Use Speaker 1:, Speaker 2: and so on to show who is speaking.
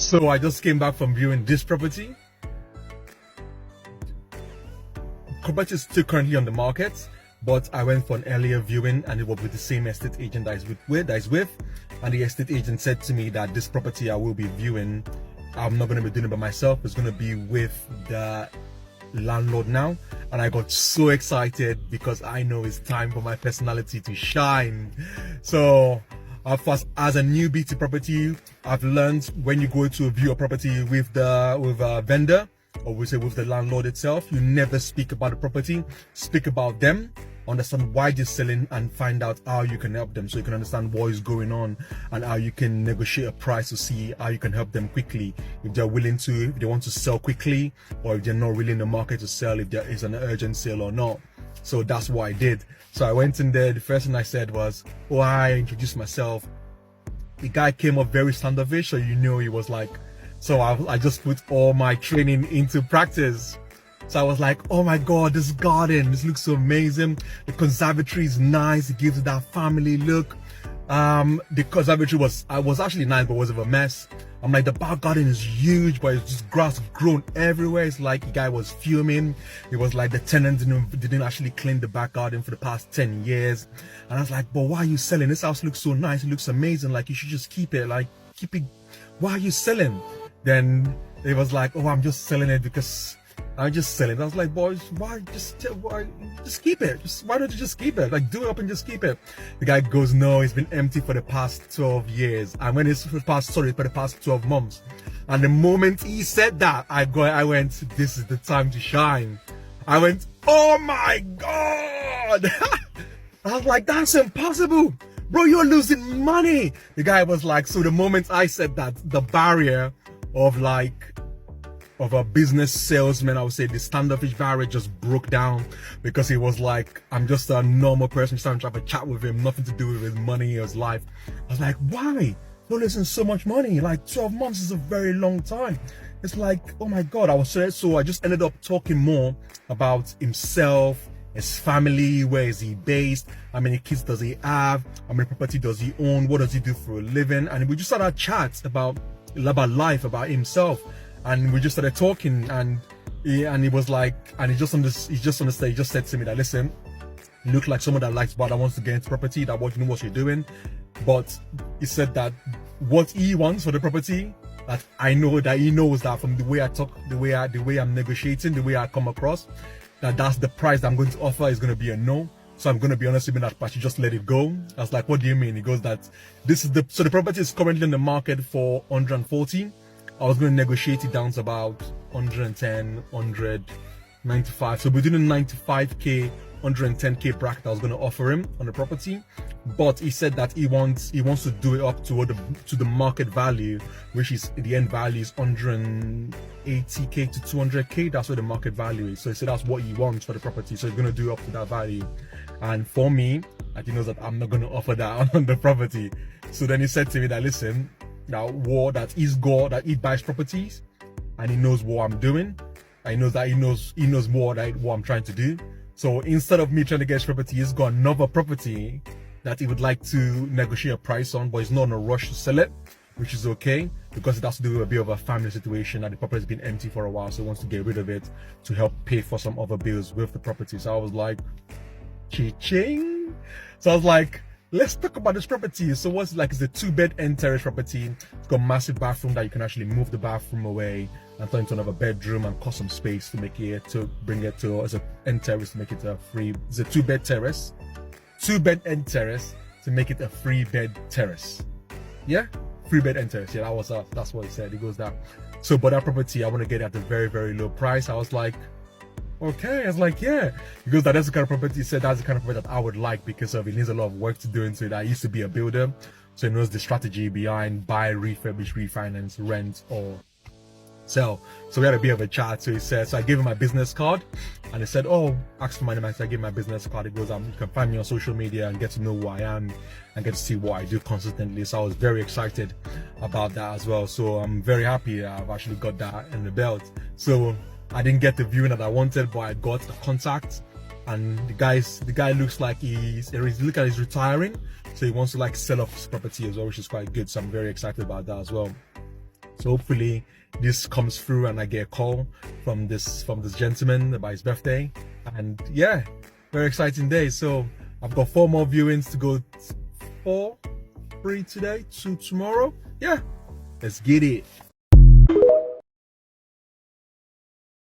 Speaker 1: So I just came back from viewing this property. Property is still currently on the market, but I went for an earlier viewing and it was with the same estate agent that is with, and the estate agent said to me that this property I will be viewing, I'm not going to be doing it by myself. It's going to be with the landlord now. And I got so excited because I know it's time for my personality to shine. So as a newbie to property, I've learned when you go to view a property with a vendor, or we say with the landlord itself, you never speak about the property, speak about them, understand why they're selling, and find out how you can help them, so you can understand what is going on and how you can negotiate a price to see how you can help them quickly, if they're willing to, if they want to sell quickly, or if they're not really in the market to sell, if there is an urgent sale or not. So that's what I did. So I went in there. The first thing I said was, oh, I introduced myself. The guy came up very standoffish, so he was like, so I just put all my training into practice. So I was like, oh my God, this garden, this looks so amazing. The conservatory is nice. It gives it that family look. The conservatory was actually nice, but was of a mess. I'm like, the back garden is huge, but it's just grass grown everywhere. It's like the guy was fuming. It was like the tenant didn't actually clean the back garden for the past 10 years. And I was like, but why are you selling? This house looks so nice. It looks amazing. Like, you should just keep it. Like, keep it. Why are you selling? Then it was like, oh, I'm just selling it because I'm just selling. I was like, boys, why just keep it? Why don't you just keep it? Like, do it up and just keep it. The guy goes, no, it's been empty for the past 12 years. And when it's for the past 12 months. And the moment he said that, I went, this is the time to shine. I went, oh my God. I was like, that's impossible. Bro, you're losing money. The guy was like, so the moment I said that, the barrier of a business salesman, I would say the standoffish barrier just broke down, because he was like, I'm just a normal person, just trying to have a chat with him, nothing to do with his money or his life. I was like, why? You're losing so much money. Like, 12 months is a very long time. It's like, oh my God. So I just ended up talking more about himself, his family, where is he based, how many kids does he have, how many property does he own, what does he do for a living. And we just started chats about life, about himself. And we just started talking, and he was like, and he just understood. He just said to me that, listen, you look like someone that likes, but that wants to get into property, that what you know what you're doing. But he said that what he wants for the property, that I know that he knows that from the way I talk, the way I'm negotiating, the way I come across, that's the price that I'm going to offer is going to be a no. So I'm going to be honest with him that I should just let it go. I was like, what do you mean? He goes that so the property is currently in the market for 140. I was going to negotiate it down to about 110, 195. So between the 95k, 110k bracket I was going to offer him on the property. But he said that he wants to do it up to the market value, which is the end value is 180k to 200k. That's what the market value is. So he said that's what he wants for the property. So he's going to do up to that value. And for me, like, he knows that I'm not going to offer that on the property. So then he said to me that, listen, that he buys properties, and he knows what I'm doing. I know that he knows more like what I'm trying to do. So instead of me trying to get his property, he's got another property that he would like to negotiate a price on, but he's not in a rush to sell it, which is okay, because it has to do with a bit of a family situation, and the property's been empty for a while, so he wants to get rid of it to help pay for some other bills with the property. So I was like, cha-ching. So I was like, let's talk about this property. So what's like, it's a 2-bed end terrace property. It's got a massive bathroom that you can actually move the bathroom away and turn into another bedroom and cut some space to make it, to bring it to as a end terrace, to make it a free. It's a 2-bed terrace, 2-bed end terrace to make it a 3-bed terrace. Yeah, 3-bed end terrace. Yeah, that's what he said. He goes that. So, but that property, I want to get it at a very, very low price. I was like, okay. I was like, yeah. He goes, that's the kind of property. He said that's the kind of property that I would like, because it needs a lot of work to do into it. I used to be a builder, so he knows the strategy behind buy, refurbish, refinance, rent, or sell. So we had a bit of a chat. So he said, so I gave him my business card, and he said, oh, ask for my name. So I gave him my business card. He goes, you can find me on social media and get to know who I am and get to see what I do consistently. So I was very excited about that as well. So I'm very happy I've actually got that in the belt. So I didn't get the viewing that I wanted, but I got a contact, and the guy looks like he's retiring, so he wants to like sell off his property as well, which is quite good. So I'm very excited about that as well. So hopefully this comes through and I get a call from this gentleman about his birthday. And yeah, very exciting day. So I've got 4 more viewings to go. 4, 3 today, 2 tomorrow. Yeah, let's get it.